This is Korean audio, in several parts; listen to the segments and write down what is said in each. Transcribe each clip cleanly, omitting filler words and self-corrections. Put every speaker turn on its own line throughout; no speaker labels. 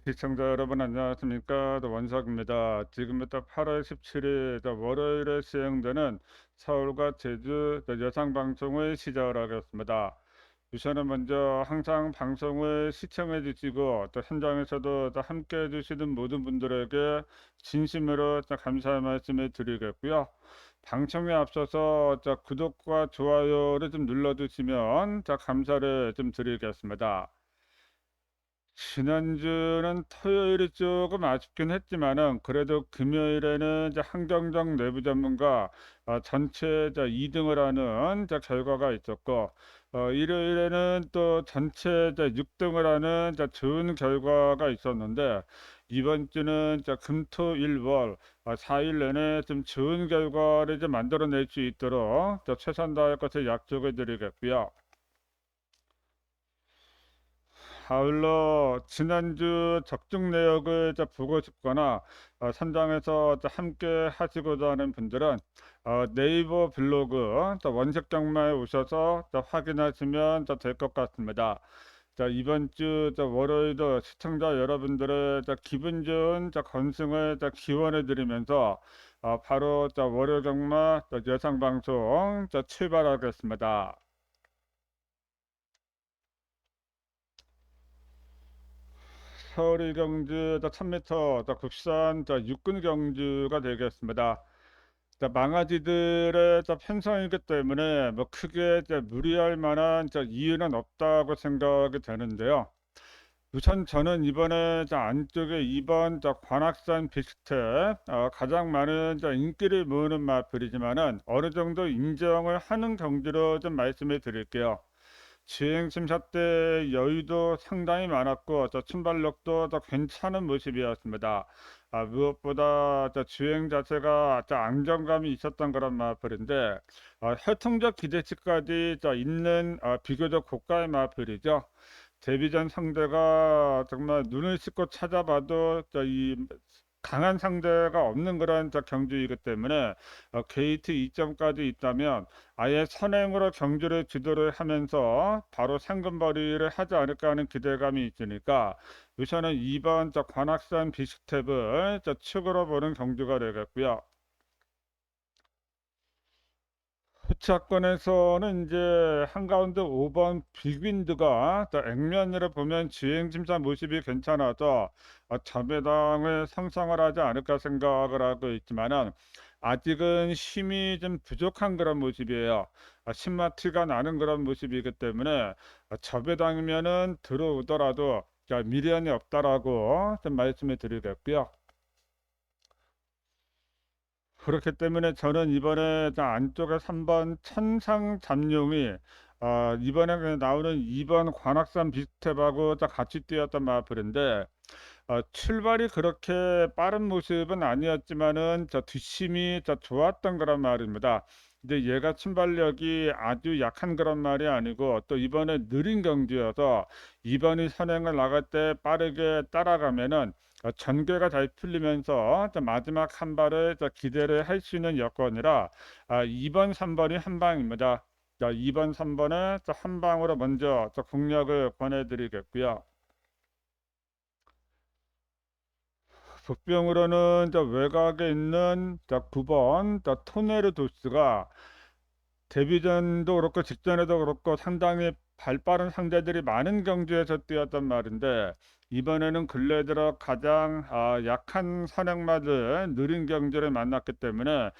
시청자 여러분 안녕하십니까? 원석입니다. 지금부터 8월 17일 월요일에 시행되는 서울과 제주 여상 방송을 시작을 하겠습니다. 우선은 먼저 항상 방송을 시청해 주시고 또 현장에서도 함께 해 주시는 모든 분들에게 진심으로 감사의 말씀을 드리겠고요. 방송에 앞서서 구독과 좋아요를 좀 눌러주시면 감사를 좀 드리겠습니다. 지난주는 토요일이 조금 아쉽긴 했지만은 그래도 금요일에는 한경정 내부 전문가 전체 2등을 하는 결과가 있었고, 일요일에는 또 전체 6등을 하는 좋은 결과가 있었는데, 이번 주는 금토일월 4일 내내 좀 좋은 결과를 좀 만들어낼 수 있도록 최선 다할 것을 약속해 드리겠고요. 아울러 지난주 적중 내역을 보고 싶거나 선장에서 함께 하시고자 하는 분들은 네이버 블로그 원색 경마에 오셔서 확인하시면 될 것 같습니다. 이번 주 월요일도 시청자 여러분들의 기분 좋은 건승을 기원해 드리면서 바로 월요 경마 여상 방송 출발하겠습니다. 서울 경주 1000m 국산 육군 경주가 되겠습니다. 망아지들의 편성이기 때문에 뭐 크게 무리할 만한 이유는 없다고 생각이 되는데요. 우선 저는 이번에 안쪽에 2번 관악산 비슷해 가장 많은 인기를 모으는 마필이지만은 어느 정도 인정을 하는 경주로 좀 말씀을 드릴게요. 주행 심사 때 여유도 상당히 많았고 순발력도 괜찮은 모습이었습니다. 무엇보다 주행 자체가 안정감이 있었던 그런 마필인데 혈통적 기대치까지 있는 비교적 고가의 마필이죠. 데뷔전 상대가 정말 눈을 씻고 찾아봐도 이 강한 상대가 없는 그런 경주이기 때문에 게이트 2점까지 있다면 아예 선행으로 경주를 주도를 하면서 바로 상금벌이를 하지 않을까 하는 기대감이 있으니까 우선은 2번 관악산 비스텝을 축으로 보는 경주가 되겠고요. 후차권에서는 이제 한가운데 5번 빅윈드가 액면으로 보면 주행심사 모습이 괜찮아서 자매당을 상상을 하지 않을까 생각을 하고 있지만은 아직은 힘이 좀 부족한 그런 모습이에요. 신마티가 나는 그런 모습이기 때문에 저배당이면은 들어오더라도 미련이 없다라고 좀 말씀을 드리겠고요. 그렇기 때문에 저는 이번에 안쪽에 3번 천상 잠룡이 이번에 나오는 2번 관악산 비스텝하고 같이 뛰었던 마플인데 출발이 그렇게 빠른 모습은 아니었지만은 뒷심이 좋았던 그런 말입니다. 근데 얘가 순발력이 아주 약한 그런 말이 아니고 또 이번에 느린 경주여서 이번이 선행을 나갈 때 빠르게 따라가면은 전개가 잘 풀리면서 마지막 한 발을 기대를 할 수 있는 여건이라 2번, 3번이 한 방입니다. 2번, 3번에 한 방으로 먼저 공략을 권해드리겠고요. 북병으로는 외곽에 있는 9번 토네르도스가 데뷔전도 그렇고 직전에도 그렇고 상당히 발빠른 상대들이 많은 경주에서 뛰었단 말인데 이번에는 근래 들어 가장 약한 선행마들 느린 경주를 만났기 때문에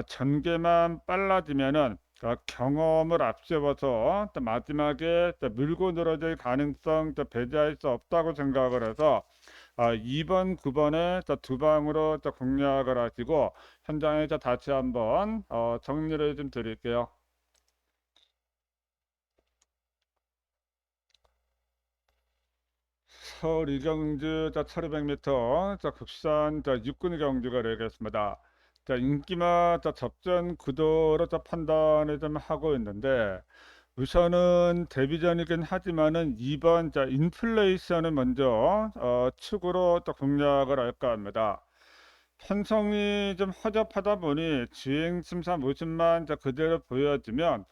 전개만 빨라지면은 경험을 앞세워서 또 마지막에 또 밀고 늘어질 가능성 또 배제할 수 없다고 생각을 해서 2번, 9번에 두 방으로 공략을 하시고 현장에서 다시 한번 정리를 좀 드릴게요. 서울 이경주 1500m 국산 육군 경주가 되겠습니다. 인기마 접전 구도로 판단을 좀 하고 있는데 우선은 데뷔전이긴 하지만은 2번 인플레이션을 먼저 축으로 공략을 할까 합니다. 편성이 좀 허접하다 보니 주행 심사 모습만 그대로 보여지면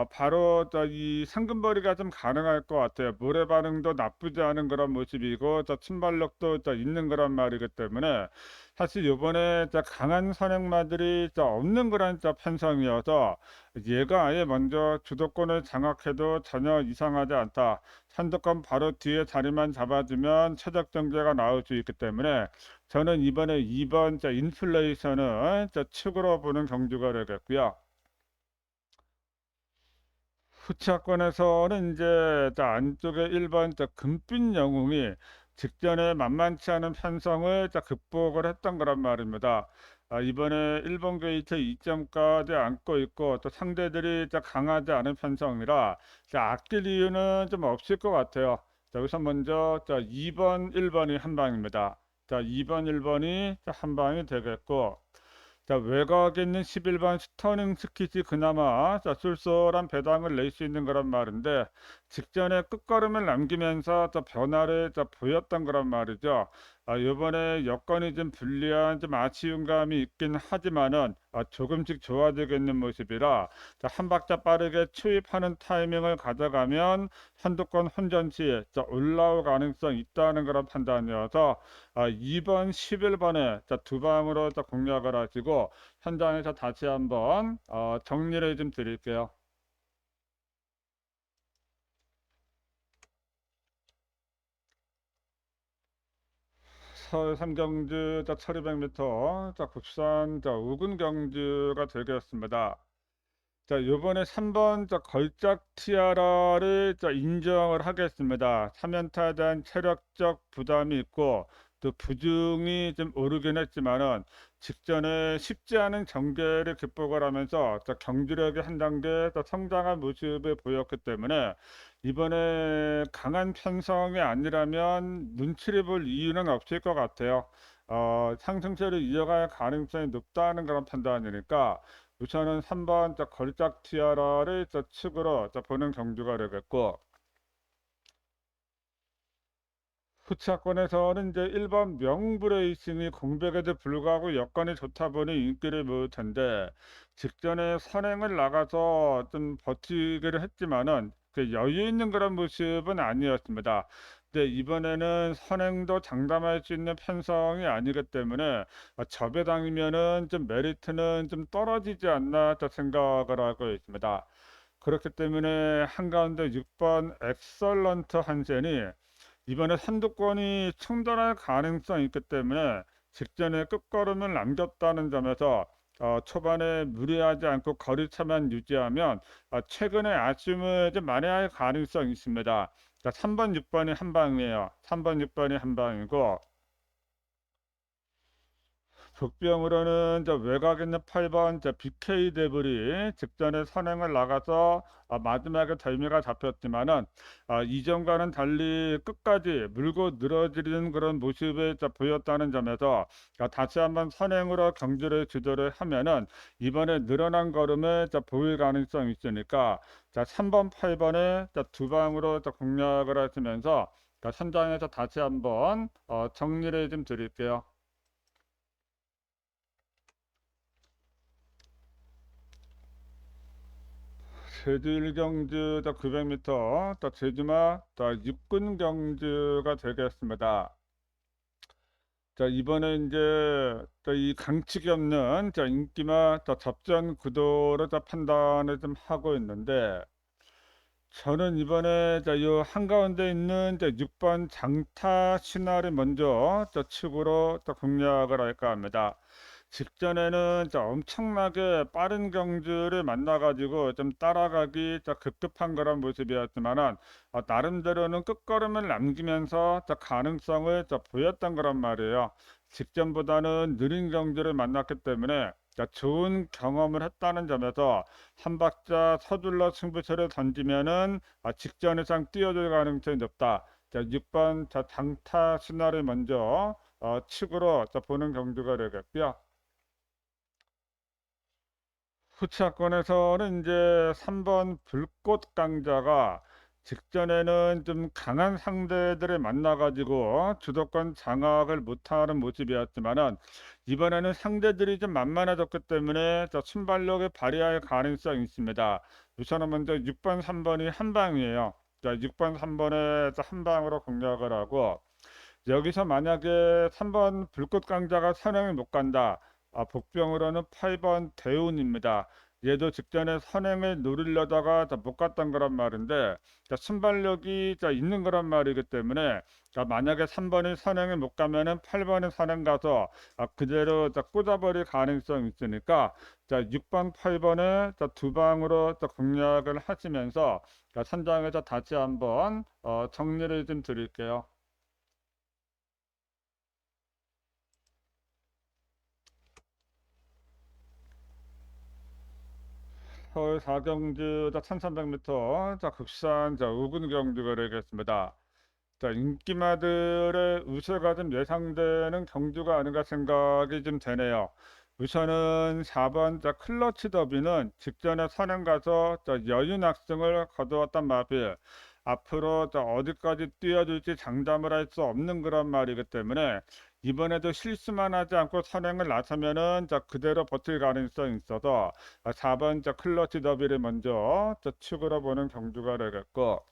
바로 이 상금벌이가 좀 가능할 것 같아요. 모래 반응도 나쁘지 않은 그런 모습이고 침발력도 있는 그런 말이기 때문에 사실 요번에 강한 선행마들이 없는 그런 편성이어서 얘가 아예 먼저 주도권을 장악해도 전혀 이상하지 않다. 선두권 바로 뒤에 자리만 잡아주면 최적 경제가 나올 수 있기 때문에 저는 이번에 2번 인플레이션을 축으로 보는 경주가 되겠고요. 후차권에서는 이제 안쪽에 1번 금빛 영웅이 직전에 만만치 않은 편성을 극복을 했던 거란 말입니다. 이번에 일본 게이트 2점까지 안고 있고 또 상대들이 강하지 않은 편성이라 아낄 이유는 좀 없을 것 같아요. 여기서 먼저 2번, 1번이 한 방입니다. 2번, 1번이 한 방이 되겠고 외곽에 있는 11번 스터닝 스킷이 그나마 쏠쏠한 배당을 낼 수 있는 거란 말인데 직전에 끝걸음을 남기면서 변화를 보였던 거란 말이죠. 이번에 여건이 좀 불리한 좀 아쉬운 감이 있긴 하지만은 조금씩 좋아지겠는 모습이라 한 박자 빠르게 추입하는 타이밍을 가져가면 선두권 혼전 시에 올라올 가능성이 있다는 그런 판단이어서 2번, 11번에 두 방으로 공략을 하시고 현장에서 다시 한번 정리를 좀 드릴게요. 서울 삼경주 1200m 국산 우군 경주가 되겠습니다. 요번에 3번 걸작 티아라를 인정을 하겠습니다. 3연타에 대한 체력적 부담이 있고 또 부중이 좀 오르긴 했지만은 직전에 쉽지 않은 경계를 극복을 하면서 경주력이 한 단계 더 성장한 모습을 보였기 때문에 이번에 강한 편성이 아니라면 눈치를 볼 이유는 없을 것 같아요. 상승세를 이어갈 가능성이 높다는 그런 판단이니까 우선은 3번 걸작 티아라를 측으로 보는 경주가 되겠고 후차권에서는 이제 1번 명브레이싱이 공백에도 불구하고 여건이 좋다 보니 인기를 모을 텐데 직전에 선행을 나가서 좀 버티기를 했지만은 그 여유 있는 그런 모습은 아니었습니다. 근데 이번에는 선행도 장담할 수 있는 편성이 아니기 때문에 저배당이면은 좀 메리트는 좀 떨어지지 않나 또 생각을 하고 있습니다. 그렇기 때문에 한가운데 6번 엑설런트 한센이 이번에 선두권이 충돌할 가능성이 있기 때문에 직전에 끝걸음을 남겼다는 점에서 초반에 무리하지 않고 거리차만 유지하면 최근에 아쉬움을 좀 만회할 가능성이 있습니다. 3번, 6번이 한 방이에요. 3번, 6번이 한 방이고 북병으로는 외곽에 있는 8번 BK 데블이 직전에 선행을 나가서 마지막에 덜미가 잡혔지만은 이전과는 달리 끝까지 물고 늘어지는 그런 모습을 보였다는 점에서 다시 한번 선행으로 경주를 주도를 하면은 이번에 늘어난 걸음을 보일 가능성이 있으니까 3번, 8번에 두 방으로 공략을 하시면서 선장에서 다시 한번 정리를 좀 드릴게요. 제주 일경주 900m, 또 제주마 육군 경주가 되겠습니다. 이번에 이제 이 강측이 없는 인기마 접전 구도를 판단을 좀 하고 있는데 저는 이번에 요 한가운데 있는 6번 장타 신화를 먼저 측으로 공략을 할까 합니다. 직전에는 엄청나게 빠른 경주를 만나가지고 좀 따라가기 급급한 그런 모습이었지만은 나름대로는 끝걸음을 남기면서 가능성을 보였던 거란 말이에요. 직전보다는 느린 경주를 만났기 때문에 좋은 경험을 했다는 점에서 한 박자 서둘러 승부처를 던지면은 직전 이상 뛰어들 가능성이 높다. 6번 장타 신화를 먼저 측으로 보는 경주가 되겠고요. 후차권에서는 이제 3번 불꽃 강자가 직전에는 좀 강한 상대들을 만나가지고 주도권 장악을 못하는 모습이었지만은 이번에는 상대들이 좀 만만해졌기 때문에 순발력을 발휘할 가능성이 있습니다. 우선은 먼저 6번, 3번이 한 방이에요. 자, 6번, 3번에 한 방으로 공략을 하고 여기서 만약에 3번 불꽃 강자가 선행을 못 간다. 복병으로는 8번 대운입니다. 얘도 직전에 선행을 노리려다가 못 갔던 거란 말인데 자, 순발력이 있는 거란 말이기 때문에 자, 만약에 3번이 선행을 못 가면은 8번이 선행 가서 그대로 꽂아버릴 가능성이 있으니까 자, 6번, 8번을 두 방으로 공략을 하시면서 자, 선장에서 다시 한번 정리를 좀 드릴게요. 서울 4경주 1300m 국산 5군 경주가 되겠습니다. 자, 인기마들의 우세가 좀 예상되는 경주가 아닌가 생각이 좀 되네요. 우선은 4번 클러치 더비는 직전에 선행 가서 여유 낙승을 거두었단 말이에요. 앞으로 어디까지 뛰어들지 장담을 할 수 없는 그런 말이기 때문에 이번에도 실수만 하지 않고 선행을 나서면은 그대로 버틸 가능성이 있어서 4번 클러치 더비를 먼저 축으로 보는 경주가 되겠고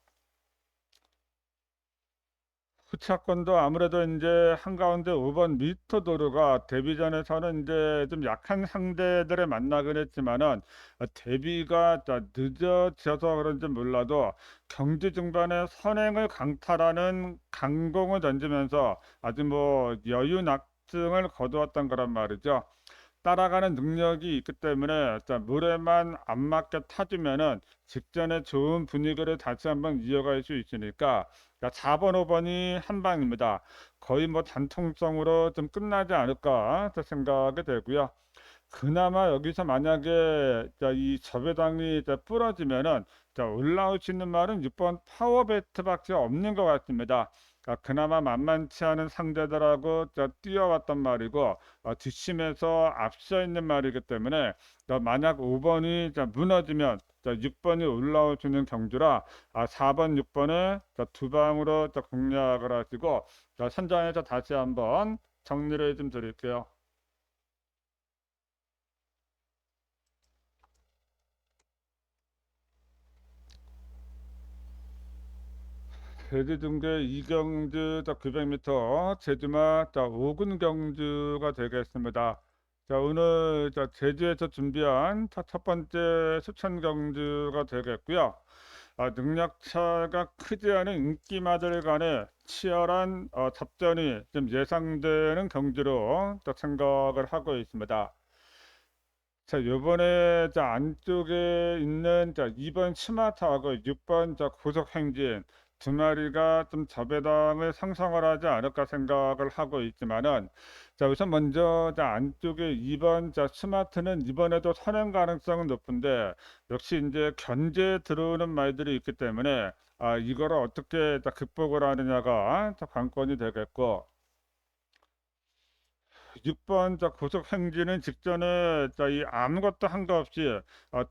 후차권도 아무래도 이제 한가운데 5번 미터 도로가 데뷔전에서는 이제 좀 약한 상대들을 만나긴 했지만은 데뷔가 늦어져서 그런지 몰라도 경기 중반에 선행을 강탈하는 강공을 던지면서 아주 뭐 여유 낙증을 거두었던 거란 말이죠. 따라가는 능력이 있기 때문에 물에만 안 맞게 타주면은 직전에 좋은 분위기를 다시 한번 이어갈 수 있으니까 4번, 5번이 한 방입니다. 거의 뭐 단통성으로 좀 끝나지 않을까 생각이 되고요. 그나마 여기서 만약에 이 저배당이 부러지면은 올라올 수 있는 말은 6번 파워베트밖에 없는 것 같습니다. 그나마 만만치 않은 상대들하고 뛰어왔단 말이고 뒷심에서 앞서 있는 말이기 때문에 만약 5번이 무너지면 6번이 올라올 수 있는 경주라 4번, 6번을 두 방으로 공략을 하시고 선장에서 다시 한번 정리를 좀 드릴게요. 제주 등대 이경주 900m 제주마 5군 경주가 되겠습니다. 자, 오늘 제주에서 준비한 첫 번째 수천 경주가 되겠고요. 능력차가 크지 않은 인기마들 간의 치열한 접전이 좀 예상되는 경주로 생각을 하고 있습니다. 자, 요번에 안쪽에 있는 2번 스마트하고 6번 고속행진 두 마리가 좀 저배당을 상승을 하지 않을까 생각을 하고 있지만은 자, 우선 먼저 안쪽에 2번 스마트는 이번에도 선행 가능성은 높은데 역시 이제 견제 들어오는 말들이 있기 때문에 이거를 어떻게 극복을 하느냐가 관건이 되겠고 6번 고속 행진은 직전에 이 아무것도 한 거 없이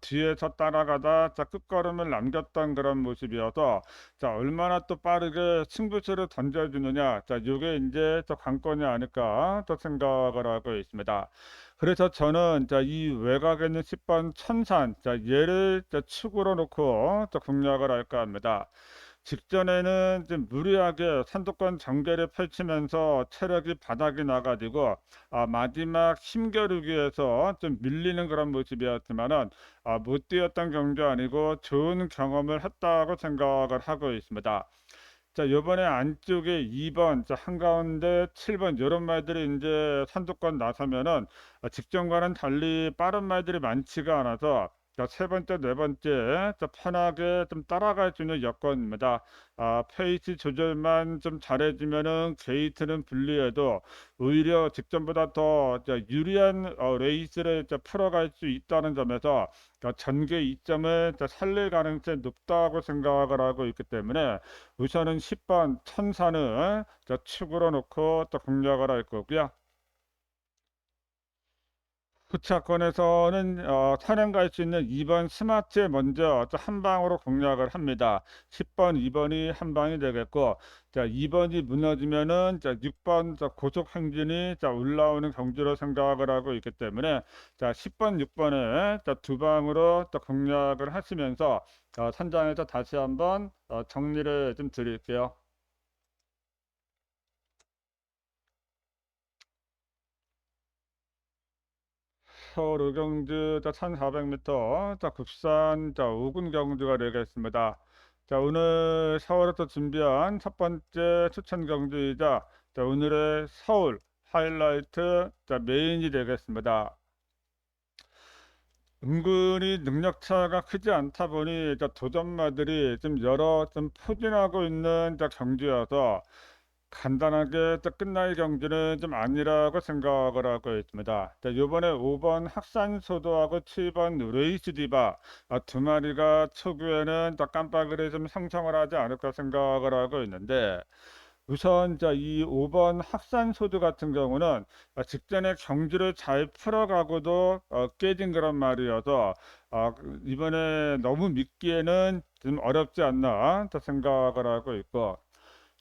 뒤에서 따라가다 끝걸음을 남겼던 그런 모습이어서 얼마나 또 빠르게 승부수를 던져주느냐 이게 이제 관건이 아닐까 또 생각을 하고 있습니다. 그래서 저는 이 외곽에 있는 10번 천산 얘를 축으로 놓고 공략을 할까 합니다. 직전에는 좀 무리하게 선두권 전개를 펼치면서 체력이 바닥이 나가지고 마지막 힘겨루기에서 좀 밀리는 그런 모습이었지만은 못 뛰었던 경기 아니고 좋은 경험을 했다고 생각을 하고 있습니다. 자, 요번에 안쪽에 2번, 한가운데 7번, 이런 말들이 이제 선두권 나서면은 직전과는 달리 빠른 말들이 많지가 않아서 세 번째, 네 번째 편하게 좀 따라갈 수 있는 여건입니다. 페이스 조절만 좀 잘해주면은 게이트는 불리해도 오히려 직전보다 더 유리한 레이스를 풀어갈 수 있다는 점에서 전개 이점을 살릴 가능성이 높다고 생각을 하고 있기 때문에 우선은 10번 천산을 축으로 놓고 또 공략을 할 거고요. 후차권에서는 선행 갈 수 있는 2번 스마트에 먼저 한 방으로 공략을 합니다. 10번, 2번이 한 방이 되겠고, 자, 2번이 무너지면은 자, 6번 고속 행진이 올라오는 경주로 생각을 하고 있기 때문에 자, 10번, 6번에 두 방으로 공략을 하시면서 선장에서 다시 한번 정리를 좀 드릴게요. 서울 의경주 1400m 국산 5군 경주가 되겠습니다. 자, 오늘 서울에서 준비한 첫 번째 추천 경주이자 오늘의 서울 하이라이트 메인이 되겠습니다. 은근히 능력차가 크지 않다 보니 도전마들이 좀 여러 좀 포진하고 있는 경주여서 간단하게 끝날 경기는 좀 아니라고 생각을 하고 있습니다. 자, 이번에 5번 학산소도하고 7번 레이스디바 두 마리가 초구에는 깜빡이를 좀 형성을 하지 않을까 생각을 하고 있는데 우선 이 5번 학산소도 같은 경우는 직전에 경주를 잘 풀어가고도 깨진 그런 말이어서 이번에 너무 믿기에는 좀 어렵지 않나 또 생각을 하고 있고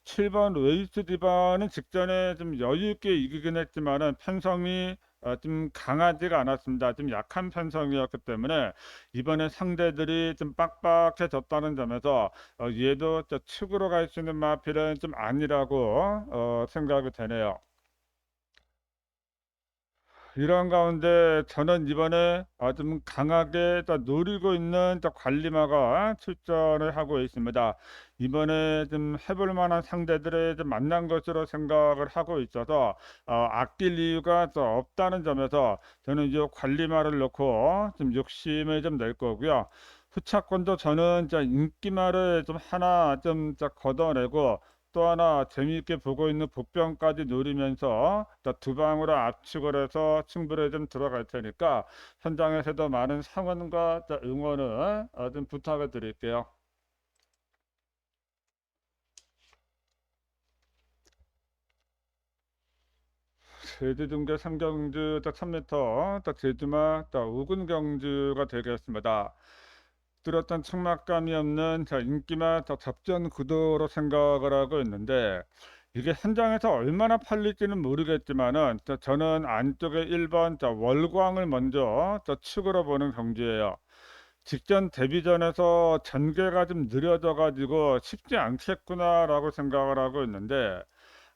7번 웨이스 디바는 직전에 좀 여유 있게 이기긴 했지만은 편성이 좀 강하지가 않았습니다. 좀 약한 편성이었기 때문에 이번에 상대들이 좀 빡빡해졌다는 점에서 얘도 측으로 갈 수 있는 마필은 좀 아니라고 생각이 되네요. 이런 가운데 저는 이번에 좀 강하게 노리고 있는 관리마가 출전을 하고 있습니다. 이번에 좀 해볼 만한 상대들을 좀 만난 것으로 생각을 하고 있어서 아낄 이유가 또 없다는 점에서 저는 이 관리마를 놓고 좀 욕심을 좀 낼 거고요. 후차권도 저는 인기마를 좀 하나 좀 걷어내고 또 하나 재미있게 보고 있는 복병까지 노리면서 두 방으로 압축을 해서 승부를 좀 들어갈 테니까 현장에서도 많은 상원과 응원을 좀 부탁을 드릴게요. 제주중계 3경주 1000m 제주마 5군 경주가 되겠습니다. 뚜렷한 측막감이 없는 인기만 접전 구도로 생각을 하고 있는데 이게 현장에서 얼마나 팔릴지는 모르겠지만은 저는 안쪽에 1번 월광을 먼저 축으로 보는 경기예요. 직전 데뷔전에서 전개가 좀 느려져 가지고 쉽지 않겠구나라고 생각을 하고 있는데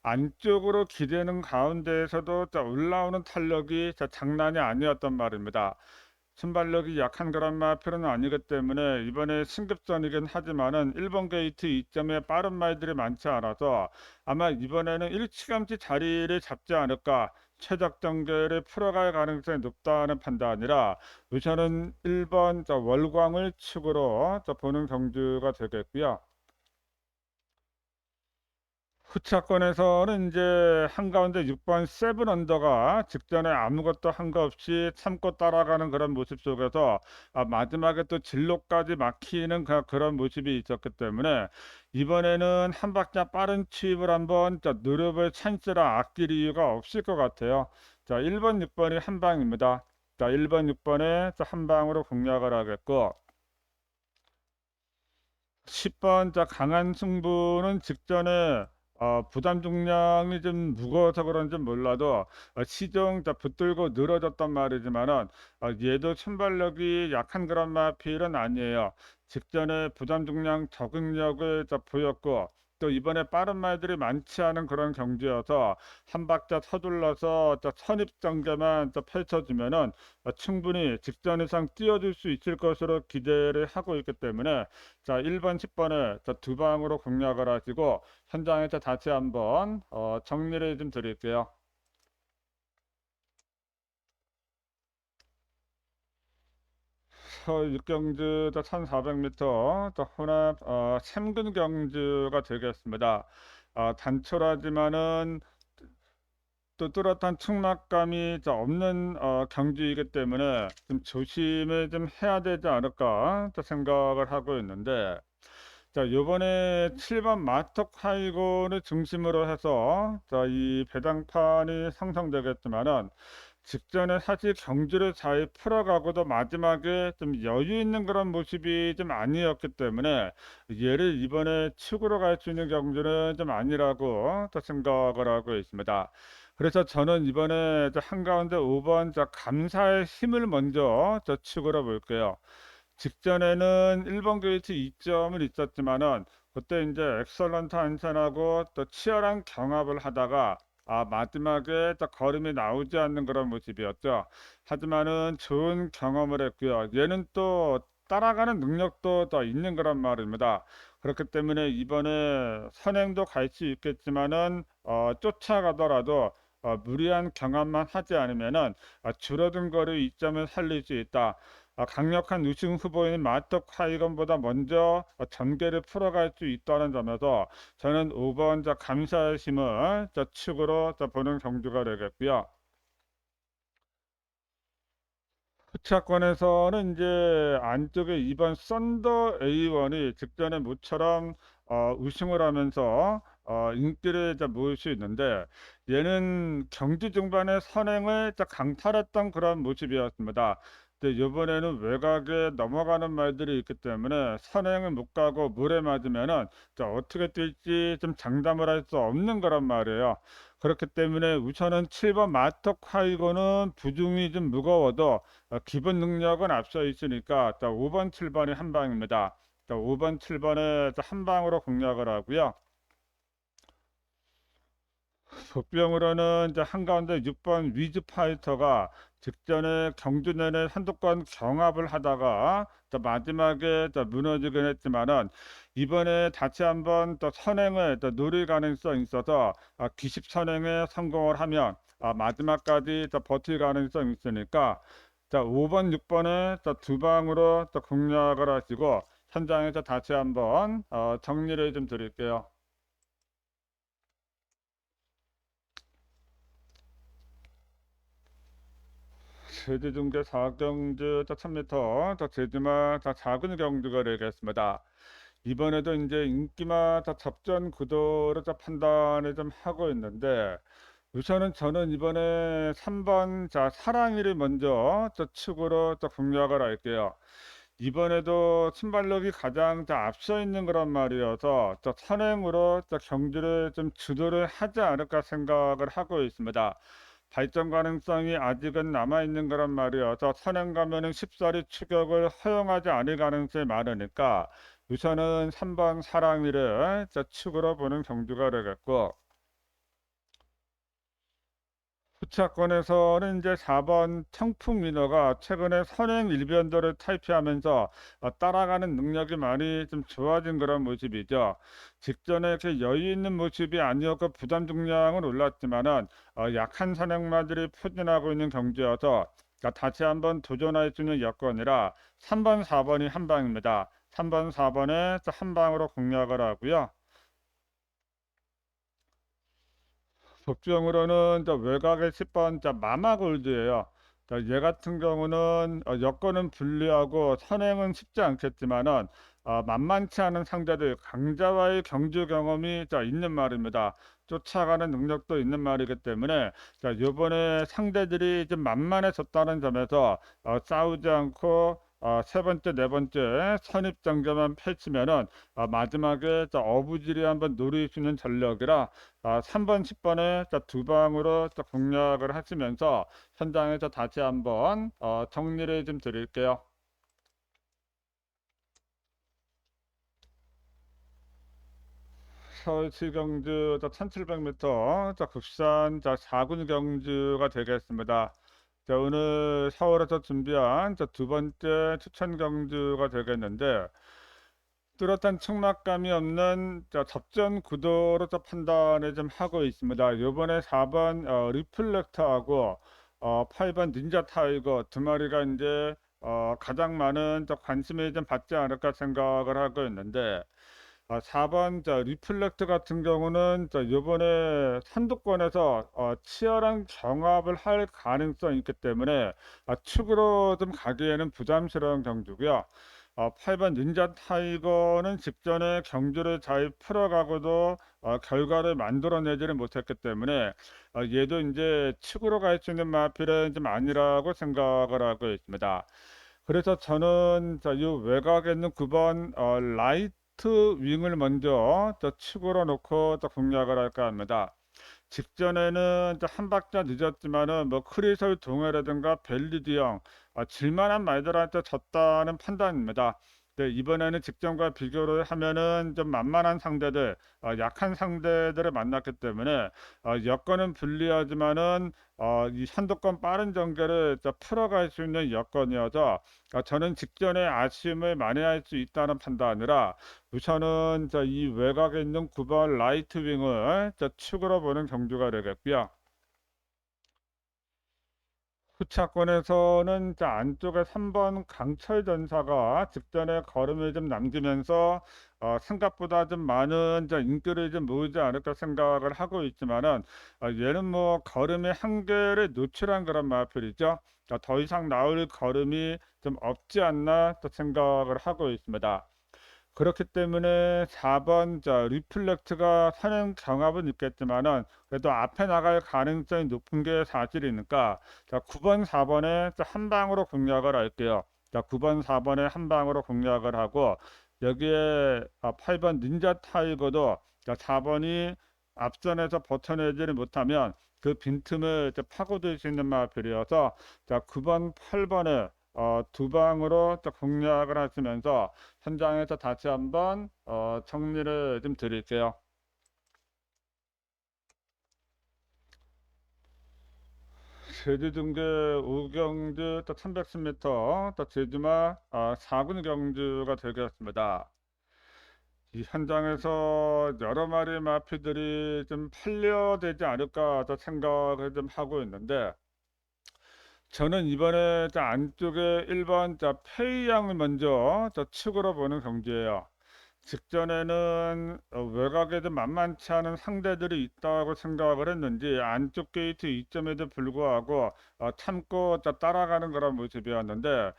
안쪽으로 기대는 가운데에서도 올라오는 탄력이 장난이 아니었단 말입니다. 순발력이 약한 그런 마필은 아니기 때문에 이번에 승급전이긴 하지만은 1번 게이트 2점에 빠른 말들이 많지 않아서 아마 이번에는 일찌감치 자리를 잡지 않을까 최적 전개를 풀어갈 가능성이 높다는 판단이라 우선은 1번 월광을 축으로 보는 경주가 되겠고요. 후차권에서는 이제 한가운데 6번 세븐 언더가 직전에 아무것도 한 거 없이 참고 따라가는 그런 모습 속에서 마지막에 또 진로까지 막히는 그런 모습이 있었기 때문에 이번에는 한 박자 빠른 투입을 한번 노려볼 찬스라 아낄 이유가 없을 것 같아요. 자, 1번, 6번이 한 방입니다. 자, 1번, 6번에 한 방으로 공략을 하겠고 10번 강한 승부는 직전에 부담 중량이 좀 무거워서 그런지 몰라도 시종 붙들고 늘어졌단 말이지만은 얘도 순발력이 약한 그런 마필은 아니에요. 직전에 부담 중량 적응력을 보였고 또 이번에 빠른 말들이 많지 않은 그런 경주여서 한 박자 서둘러서 선입 전개만 펼쳐주면은 충분히 직전 이상 뛰어들 수 있을 것으로 기대를 하고 있기 때문에 자, 1번, 10번을 두 방으로 공략을 하시고 현장에서 다시 한번 정리를 좀 드릴게요. 서울 육경주 1400m 혼합 3군 경주가 되겠습니다. 단촐하지만은 또 뚜렷한 측막감이 없는 경주이기 때문에 좀 조심을 좀 해야 되지 않을까 또 생각을 하고 있는데 자, 요번에 7번 마턱 하이곤을 중심으로 해서 이 배당판이 상성되겠지만은 직전에 사실 경주를 잘 풀어가고도 마지막에 좀 여유 있는 그런 모습이 좀 아니었기 때문에 얘를 이번에 축으로 갈 수 있는 경주는 좀 아니라고 또 생각을 하고 있습니다. 그래서 저는 이번에 저 한가운데 5번 저 감사의 힘을 먼저 저 축으로 볼게요. 직전에는 1번 게이트 2점을 있었지만은 그때 이제 엑설런트 안전하고 또 치열한 경합을 하다가 마지막에 딱 걸음이 나오지 않는 그런 모습이었죠. 하지만은 좋은 경험을 했고요. 얘는 또 따라가는 능력도 더 있는 그런 말입니다. 그렇기 때문에 이번에 선행도 갈 수 있겠지만은 쫓아가더라도 무리한 경합만 하지 않으면은 줄어든 거리 2점을 살릴 수 있다. 강력한 우승 후보인 마트 카이건보다 먼저 전개를 풀어갈 수 있다는 점에서 저는 5번 자 감사의 힘을 저 축으로 저 보는 경주가 되겠고요. 후차권에서는 이제 안쪽에 2번 썬더 A1이 직전에 모처럼 우승을 하면서 인기를 이제 모을 수 있는데 얘는 경주 중반에 선행을 이제 강탈했던 그런 모습이었습니다. 근데 이번에는 외곽에 넘어가는 말들이 있기 때문에 선행을 못 가고 물에 맞으면은 자, 어떻게 뛸지 좀 장담을 할 수 없는 그런 말이에요. 그렇기 때문에 우선은 7번 마터 카이고는 부중이 좀 무거워도 기본 능력은 앞서 있으니까 5번, 7번이 한 방입니다. 5번, 7번에 한 방으로 공략을 하고요. 복병으로는 이제 한가운데 6번 위즈 파이터가 직전에 경주 내내 한두 건 경합을 하다가 또 마지막에 또 무너지긴 했지만은 이번에 다시 한번 또 선행을 또 노릴 가능성이 있어서 기습 선행에 성공을 하면 마지막까지 또 버틸 가능성이 있으니까 자 5번, 6번에 또 두 방으로 또 공략을 하시고 현장에서 다시 한번 정리를 좀 드릴게요. 제주 중계 4경주 1000m 더 제주마 더 작은 경주가 되겠습니다. 이번에도 이제 인기마 더 접전 구도를 좀 판단을 좀 하고 있는데 우선은 저는 이번에 3번 자 사랑이를 먼저 저 축으로 또 공략을 할게요. 이번에도 순발력이 가장 자 앞서 있는 그런 말이어서 저 선행으로 저 경주를 좀 주도를 하지 않을까 생각을 하고 있습니다. 발전 가능성이 아직은 남아있는 그런 말이어서 선행 가면은 쉽사리 추격을 허용하지 않을 가능성이 많으니까 우선은 3번 사랑이를 저 축으로 보는 경주가 되겠고 후차권에서는 이제 4번 청풍 민어가 최근에 선행 일변도를 탈피하면서 따라가는 능력이 많이 좀 좋아진 그런 모습이죠. 직전에 이렇게 여유 있는 모습이 아니었고 부담 중량은 올랐지만은 약한 선행마들이 포진하고 있는 경주여서 다시 한번 도전할 수 있는 여건이라 3번, 4번이 한 방입니다. 3번, 4번에 한 방으로 공략을 하고요. 복병으로는 외곽의 10번 마마골드예요. 얘 같은 경우는 여건은 불리하고 선행은 쉽지 않겠지만은 만만치 않은 상대들 강자와의 경주 경험이 있는 말입니다. 쫓아가는 능력도 있는 말이기 때문에 요번에 상대들이 좀 만만해졌다는 점에서 싸우지 않고 세 번째, 네 번째 선입장전만 펼치면은 마지막에 어부지리 한번 노릴 수 있는 전력이라 3번, 10번에 두 방으로 공략을 하시면서 현장에서 다시 한번 정리를 좀 드릴게요. 서울시 경주 1700m 국산 4군 경주가 되겠습니다. 자, 오늘 서울에서 준비한 두 번째 추천 경주가 되겠는데 뚜렷한 측막감이 없는 접전 구도로 판단을 좀 하고 있습니다. 요번에 4번 리플렉터하고 8번 닌자 타이거 두 마리가 이제 가장 많은 관심을 좀 받지 않을까 생각을 하고 있는데 4번 리플렉트 같은 경우는 요번에 선두권에서 치열한 경합을 할 가능성이 있기 때문에 축으로 좀 가기에는 부담스러운 경주고요. 8번 닌자 타이거는 직전에 경주를 잘 풀어가고도 결과를 만들어내지를 못했기 때문에 얘도 이제 측으로 갈 수 있는 마필은 좀 아니라고 생각을 하고 있습니다. 그래서 저는 이 외곽에 있는 9번 라이트 윙을 먼저 측으로 놓고 공략을 할까 합니다. 직전에는 한 박자 늦었지만은 뭐 크리솔 동해라든가 벨리디형 질만한 말들한테 졌다는 판단입니다. 네, 이번에는 직전과 비교를 하면은 좀 만만한 상대들, 약한 상대들을 만났기 때문에 여건은 불리하지만은 이 선두권 빠른 전개를 풀어갈 수 있는 여건이어서 저는 직전에 아쉬움을 만회할 수 있다는 판단이라 우선은 이 외곽에 있는 9번 라이트 윙을 축으로 보는 경주가 되겠고요. 후차권에서는 안쪽에 3번 강철 전사가 직전에 걸음을 좀 남기면서 생각보다 좀 많은 인기를 좀 모으지 않을까 생각을 하고 있지만은 얘는 뭐 걸음의 한계를 노출한 그런 마필이죠. 더 이상 나올 걸음이 좀 없지 않나 또 생각을 하고 있습니다. 그렇기 때문에 4번 리플렉트가 선행 경합은 있겠지만은 그래도 앞에 나갈 가능성이 높은 게 사실이니까 9번, 4번에 한 방으로 공략을 할게요. 9번, 4번에 한 방으로 공략을 하고 여기에 8번 닌자 타이거도 4번이 앞선에서 버텨내지를 못하면 그 빈틈을 파고들 수 있는 마필이어서 9번, 8번에 두 방으로 또 공략을 하시면서 현장에서 다시 한번 정리를 좀 드릴게요. 제주등대 5경주 또 1110m 또 제주마 4군 경주가 되겠습니다. 이 현장에서 여러 마리 마피들이 좀 팔려되지 않을까 또 생각을 좀 하고 있는데 저는 이번에 안쪽에 1번 페이양을 먼저 측으로 보는 경기예요. 직전에는 외곽에도 만만치 않은 상대들이 있다고 생각을 했는지 안쪽 게이트 2점에도 불구하고 참고 따라가는 그런 모습이었는데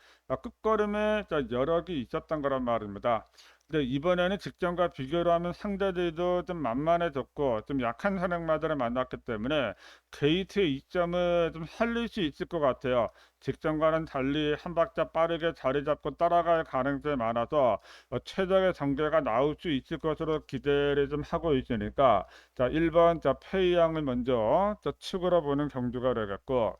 끝걸음에 여력이 있었던 거란 말입니다. 근데 이번에는 직전과 비교를 하면 상대들도 좀 만만해졌고 좀 약한 선행마들을 만났기 때문에 게이트의 2점을 좀 살릴 수 있을 것 같아요. 직전과는 달리 한 박자 빠르게 자리 잡고 따라갈 가능성이 많아서 최적의 전개가 나올 수 있을 것으로 기대를 좀 하고 있으니까 1번 페이양을 먼저 축으로 보는 경주가 되겠고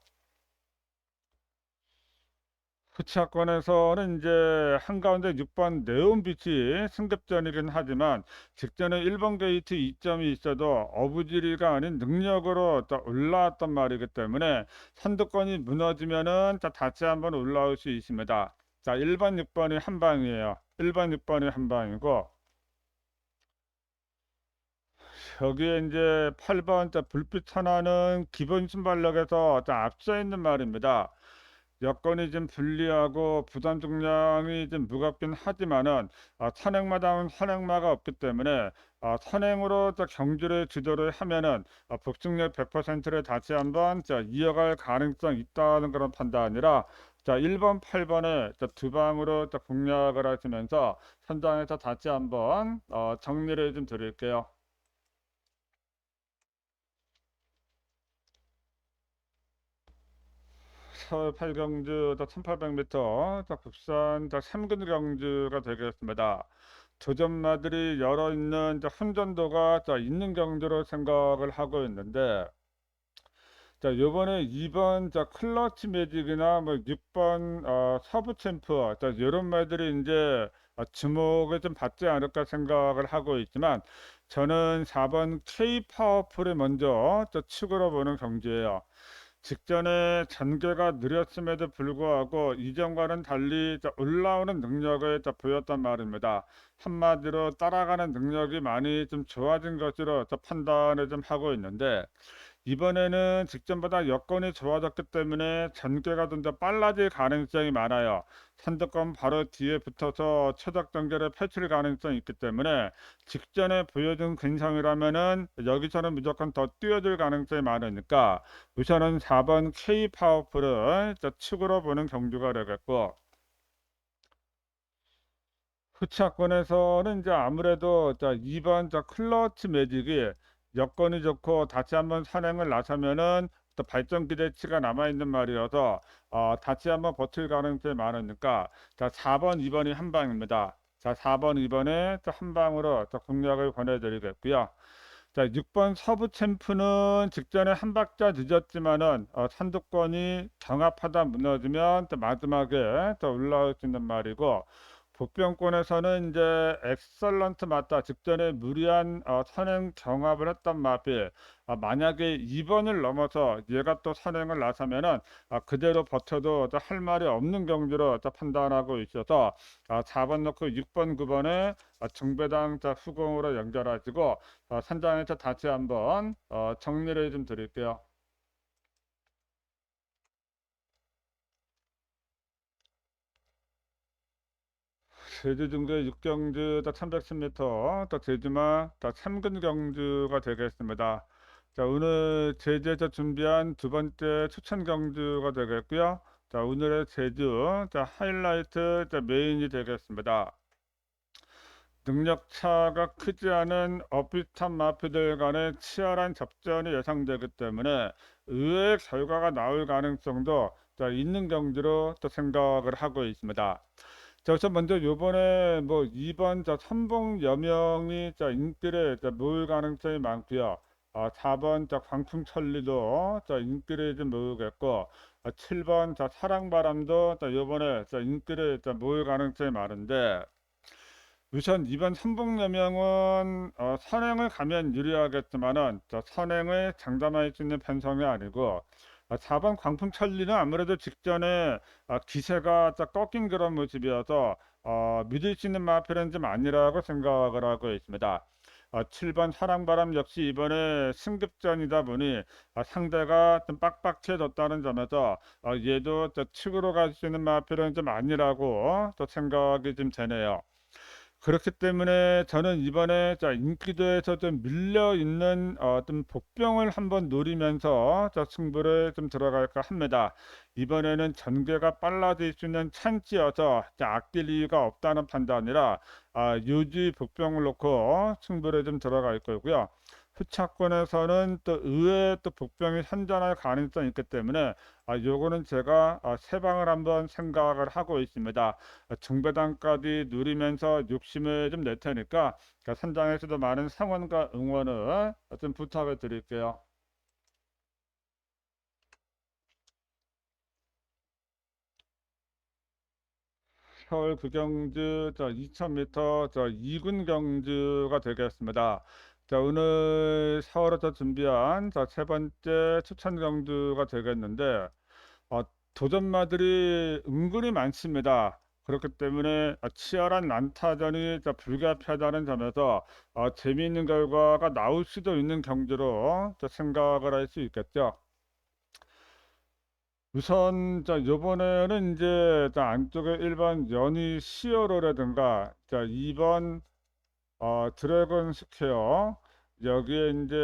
후차권에서는 이제 한가운데 6번 네온빛이 승급전이긴 하지만 직전에 1번 게이트 2점이 있어도 어부지리가 아닌 능력으로 올라왔단 말이기 때문에 선두권이 무너지면은 다시 한번 올라올 수 있습니다. 1번, 6번이 한 방이에요. 1번, 6번이 한 방이고 여기에 이제 8번 불빛 하나는 기본 순발력에서 앞서 있는 말입니다. 여건이 좀 불리하고 부담 중량이 좀 무겁긴 하지만은 선행마다는 선행마가 없기 때문에 선행으로 경주를 주도를 하면은 복승률 100%를 다시 한번 이어갈 가능성 있다는 그런 판단이라 1번, 8번에 두 방으로 공략을 하시면서 현장에서 다시 한번 정리를 좀 드릴게요. 서울 8경주 1800m 국산 3군 경주가 되겠습니다. 조전마들이 열어 있는 혼전도가 있는 경주로 생각을 하고 있는데 요번에 2번 클러치 매직이나 뭐 6번 서부 챔프 이런 말들이 이제 주목을 좀 받지 않을까 생각을 하고 있지만 저는 4번 K 파워풀을 먼저 축으로 보는 경주예요. 직전에 전개가 느렸음에도 불구하고 이전과는 달리 올라오는 능력을 보였단 말입니다. 한마디로 따라가는 능력이 많이 좀 좋아진 것으로 판단을 좀 하고 있는데 이번에는 직전보다 여건이 좋아졌기 때문에 전개가 좀 더 빨라질 가능성이 많아요. 선두권 바로 뒤에 붙어서 최적 전개를 펼칠 가능성이 있기 때문에 직전에 보여준 근성이라면은 여기서는 무조건 더 뛰어들 가능성이 많으니까 우선은 4번 K 파워풀을 축으로 보는 경주가 되겠고 후차권에서는 이제 아무래도 2번 클러치 매직이 여건이 좋고 다시 한번 선행을 나서면은 또 발전 기대치가 남아 있는 말이어서 다시 한번 버틸 가능성이 많으니까 4번, 2번이 한 방입니다. 4번, 2번에 또 한 방으로 또 공략을 권해드리겠고요. 6번 서부 챔프는 직전에 한 박자 늦었지만은 선두권이 경합하다 무너지면 또 마지막에 또 올라올 수 있는 말이고, 복병권에서는 이제 엑설런트 맞다 직전에 무리한 선행 경합을 했던 마필, 만약에 2번을 넘어서 얘가 또 선행을 나서면은 그대로 버텨도 또 할 말이 없는 경지로 또 판단하고 있어서 4번 넣고 6번 9번에 중배당 후공으로 연결하시고 선장에서 다시 한번 정리를 좀 드릴게요. 제주 중계 6경주 1110m 또 제주마 3근 경주가 되겠습니다. 오늘 제주에서 준비한 두 번째 추천 경주가 되겠고요. 오늘의 제주 하이라이트 메인이 되겠습니다. 능력차가 크지 않은 어비슷한 마피들 간의 치열한 접전이 예상되기 때문에 의외의 결과가 나올 가능성도 있는 경기로 또 생각을 하고 있습니다. 우선 먼저 요번에 뭐 2번 선봉 여명이 인기를 모을 가능성이 많고요. 4번 광풍천리도 인기를 좀 모으겠고, 7번 사랑바람도 요번에 인기를 모을 가능성이 많은데, 우선 이번 선봉여명은 선행을 가면 유리하겠지만은 선행을 장담할 수 있는 편성이 아니고, 4번 광풍천리는 아무래도 직전에 기세가 꺾인 그런 모습이어서 믿을 수 있는 마필은 좀 아니라고 생각을 하고 있습니다. 7번 사랑바람 역시 이번에 승급전이다 보니 상대가 좀 빡빡해졌다는 점에서 얘도 측으로 갈 수 있는 마필은 좀 아니라고 또 생각이 좀 되네요. 그렇기 때문에 저는 이번에 인기도에서 좀 밀려 있는 좀 복병을 한번 노리면서 승부를 좀 들어갈까 합니다. 이번에는 전개가 빨라질 수 있는 찬스여서 아낄 이유가 없다는 판단이라 요지 복병을 놓고 승부를 좀 들어갈 거고요. 후차권에서는 또 의외의 또 복병이 선전할 가능성이 있기 때문에 요거는 제가 세 방을 한번 생각을 하고 있습니다. 중배당까지 누리면서 욕심을 좀 낼 테니까 선장에서도 많은 상원과 응원을 좀 부탁을 드릴게요. 서울 구경주 2000m 2군 경주가 되겠습니다. 오늘 서울에서 준비한 세 번째 추천 경주가 되겠는데 어, 도전마들이 은근히 많습니다. 그렇기 때문에 치열한 난타전이 불가피하다는 점에서 재미있는 결과가 나올 수도 있는 경기로 생각을 할 수 있겠죠. 우선 요번에는 이제 안쪽에 1번 연희 시어로라든가 2번 드래곤 스퀘어, 여기에 이제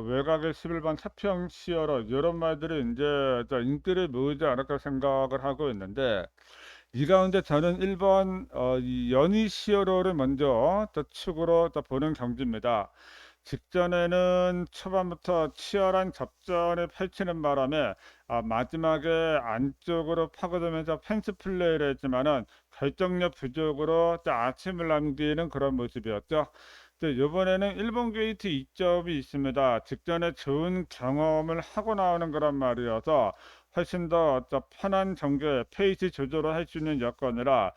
외곽의 11번 태평 시어로 이런 말들이 이제 인기를 모으지 않을까 생각을 하고 있는데, 이 가운데 저는 1번 이 연희 시어로를 먼저 축으로 보는 경기입니다. 직전에는 초반부터 치열한 접전을 펼치는 바람에 마지막에 안쪽으로 파고들면서 펜스 플레이를 했지만은 결정력 부족으로 아침을 남기는 그런 모습이었죠. 이번에는 일본 게이트 2점이 있습니다. 직전에 좋은 경험을 하고 나오는 그런 말이어서 훨씬 더 편한 전개, 페이스 조절을 할 수 있는 여건이라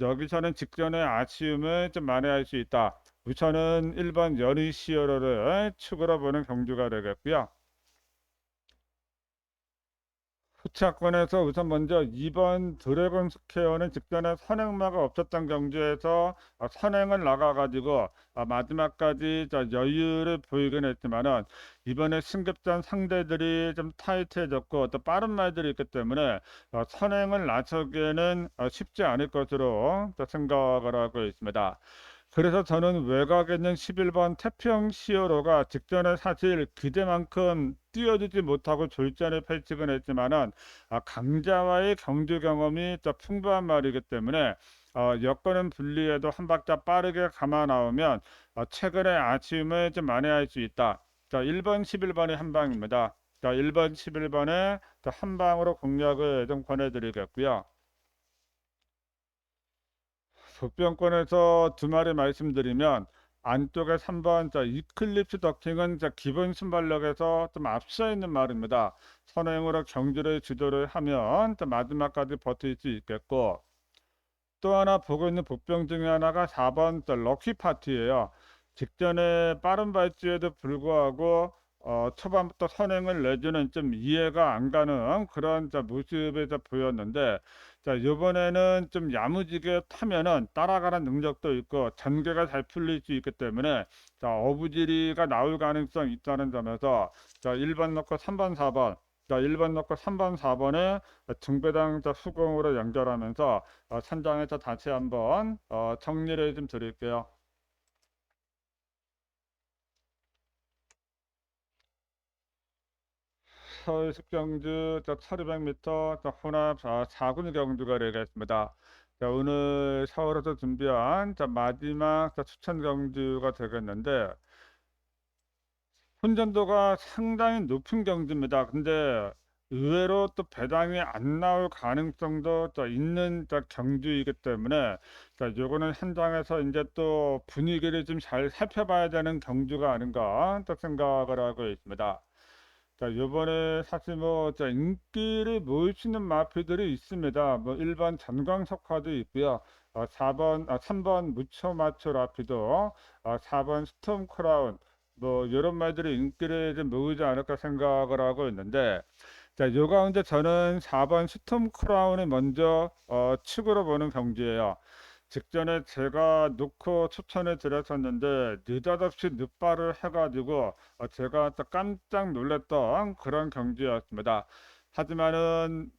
여기서는 직전에 아쉬움을 좀 만회할 수 있다. 우선은 1번 연이시어로를 축으로 보는 경주가 되겠고요. 후차권에서 우선 먼저 2번 드래곤 스퀘어는 직전에 선행마가 없었던 경주에서 선행을 나가가지고 마지막까지 여유를 보이긴 했지만은 이번에 승급전 상대들이 좀 타이트해졌고 또 빠른 말들이 있기 때문에 선행을 나서기에는 쉽지 않을 것으로 또 생각을 하고 있습니다. 그래서 저는 외곽에 있는 11번 태평 시어로가 직전에 사실 기대만큼 뛰어주지 못하고 졸전을 펼치곤 했지만은 강자와의 경주 경험이 더 풍부한 말이기 때문에 여건은 불리해도 한 박자 빠르게 감아 나오면 최근의 아쉬움을 좀 만회할 수 있다. 자, 1번, 11번이 한 방입니다. 자, 1번, 11번에 한 방으로 공략을 좀 권해드리겠고요. 복병권에서 두 마리 말씀드리면 안쪽에 3번 자 이클립스 더킹은 자 기본 순발력에서 좀 앞서 있는 말입니다. 선행으로 경주를 주도를 하면 또 마지막까지 버틸 수 있겠고 또 하나 보고 있는 복병 중에 하나가 4번 또 럭키 파티예요. 직전에 빠른 발주에도 불구하고 초반부터 선행을 내주는 좀 이해가 안 가는 그런 자 모습에서 보였는데 자 이번에는 좀 야무지게 타면은 따라가는 능력도 있고 전개가 잘 풀릴 수 있기 때문에 자 어부지리가 나올 가능성이 있다는 점에서 자 1번 넣고 3번 4번 자 1번 넣고 3번 4번에 중배당 자 수공으로 연결하면서 천장에서 다시 한번 정리를 좀 드릴게요. 서울 숙경주 1200m 혼합 4군 경주가 되겠습니다. 자, 오늘 서울에서 준비한 마지막 추천 경주가 되겠는데 혼전도가 상당히 높은 경주입니다. 근데 의외로 또 배당이 안 나올 가능성도 또 있는 경주이기 때문에 요거는 현장에서 이제 또 분위기를 좀 잘 살펴봐야 되는 경주가 아닌가 또 생각을 하고 있습니다. 자, 요번에 사실 뭐, 인기를 모을 수 있는 마필들이 있습니다. 뭐, 1번 전광석화도 있고요. 3번 무초마초 라피도, 4번 스톰 크라운, 뭐, 이런 말들이 인기를 좀 모으지 않을까 생각을 하고 있는데, 자, 요 가운데 저는 4번 스톰 크라운을 먼저, 축으로 보는 경기예요. 직전에 제가 놓고 추천을 드렸었는데 느닷없이 늑발을 해가지고 제가 또 깜짝 놀랐던 그런 경기였습니다. 하지만은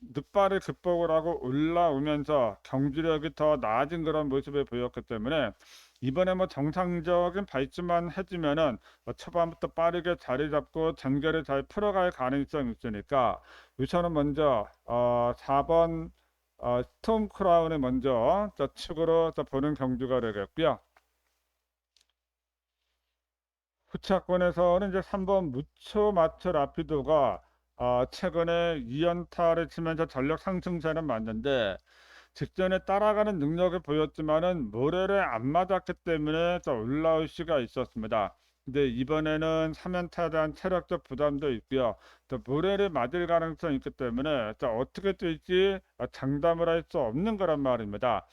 늑발을 극복을 하고 올라오면서 경주력이 더 나아진 그런 모습을 보였기 때문에 이번에 뭐 정상적인 발주만 해주면은 초반부터 빠르게 자리 잡고 전개를 잘 풀어갈 가능성이 있으니까 우선은 먼저 4번 스톰 크라운을 먼저 축으로 보는 경주가 되겠고요. 후차권에서는 이제 3번 무초 마초 라피도가 최근에 2연타를 치면서 전력 상승세는 맞는데 직전에 따라가는 능력을 보였지만은 모래를 안 맞았기 때문에 올라올 수가 있었습니다. 근데 이번에는 3연타에 대한 체력적 부담도 있고요. 또 모래를 맞을 가능성이 있기 때문에 어떻게 될지 장담을 할 수 없는 거란 말입니다.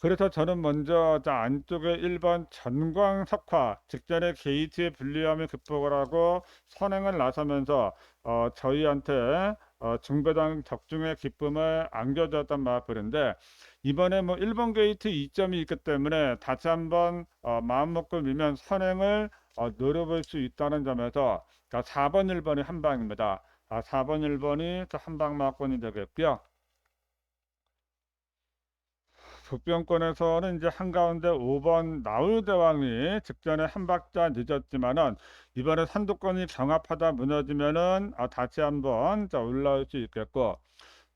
그래서 저는 먼저 안쪽에 1번 전광석화 직전에 게이트의 불리함을 극복을 하고 선행을 나서면서 저희한테 중배당 적중의 기쁨을 안겨줬단 말인데 이번에 뭐 1번 게이트 2점이 있기 때문에 다시 한번 마음 먹고 밀면 선행을 노려볼 수 있다는 점에서 4번 1번이 한 방입니다. 4번 1번이 한 방 맞건이 되겠고요. 북병권에서는 이제 한가운데 5번 나우대왕이 직전에 한 박자 늦었지만은 이번에 선두권이 경합하다 무너지면은 다시 한번 올라올 수 있겠고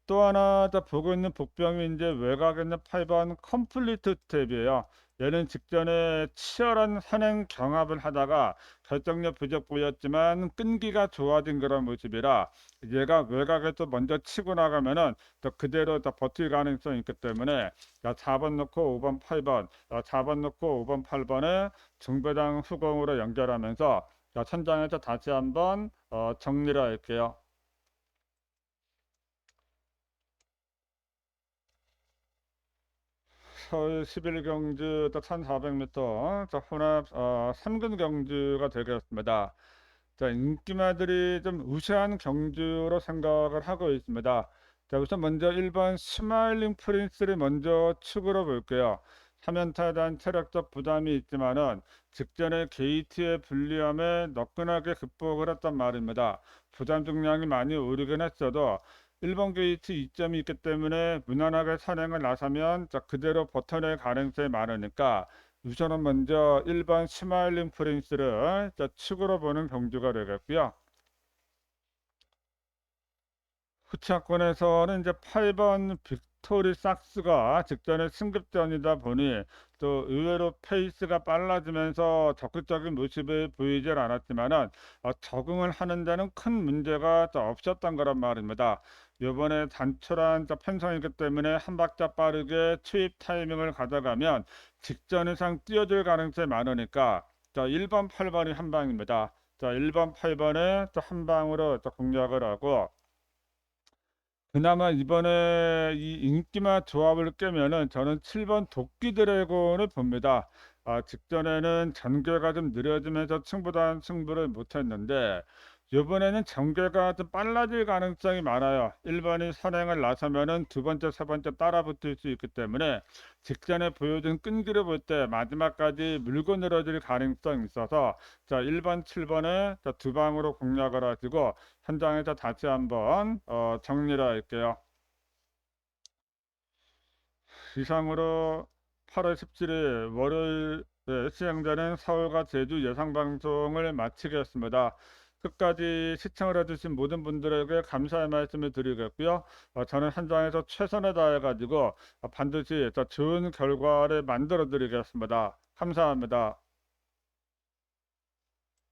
또 하나 보고 있는 복병이 이제 외곽에 있는 8번 컴플리트 스텝이에요. 얘는 직전에 치열한 선행 경합을 하다가 결정력 부족 보였지만 끈기가 좋아진 그런 모습이라 얘가 외곽에 또 먼저 치고 나가면은 또 그대로 더 버틸 가능성이 있기 때문에 4번 넣고 5번 8번 4번 넣고 5번 8번에 중배당 후공으로 연결하면서 천장에서 다시 한번 정리를 할게요. 서울 11경주 딱 1400m 혼합 3군 경주가 되겠습니다. 자, 인기마들이 좀 우세한 경주로 생각을 하고 있습니다. 자, 우선 먼저 1번 스마일링 프린스를 먼저 축으로 볼게요. 3연타에 대한 체력적 부담이 있지만은 직전에 게이트의 불리함에 너끈하게 극복을 했단 말입니다. 부담 중량이 많이 오르긴 했어도 1번 게이트 2점이 있기 때문에 무난하게 선행을 나서면 그대로 버텨낼 가능성이 많으니까 우선은 먼저 1번 스마일링 프린스를 축으로 보는 경주가 되겠고요. 후차권에서는 이제 8번 스토리 삭스가 직전에 승급전이다 보니 또 의외로 페이스가 빨라지면서 적극적인 모습을 보이질 않았지만은 적응을 하는 데는 큰 문제가 없었던 거란 말입니다. 요번에 단촐한 편성이기 때문에 한 박자 빠르게 투입 타이밍을 가져가면 직전 이상 뛰어들 가능성이 많으니까 1번, 8번이 한 방입니다. 1번, 8번에 또 한 방으로 또 공략을 하고 그나마 이번에 이 인기맛 조합을 깨면은 저는 7번 도끼 드래곤을 봅니다. 직전에는 전개가 좀 느려지면서 승부단 승부를 못했는데 이번에는 전개가 좀 빨라질 가능성이 많아요. 1번이 선행을 나서면은 두 번째, 세 번째 따라 붙을 수 있기 때문에 직전에 보여준 끈기를 볼 때 마지막까지 물고 늘어질 가능성이 있어서 1번, 7번에 두 방으로 공략을 하시고 현장에서 다시 한번 정리를 할게요. 이상으로 8월 17일 월요일에 시행되는 서울과 제주 예상방송을 마치겠습니다. 끝까지 시청을 해주신 모든 분들에게 감사의 말씀을 드리겠고요. 저는 현장에서 최선을 다해가지고 반드시 더 좋은 결과를 만들어 드리겠습니다. 감사합니다.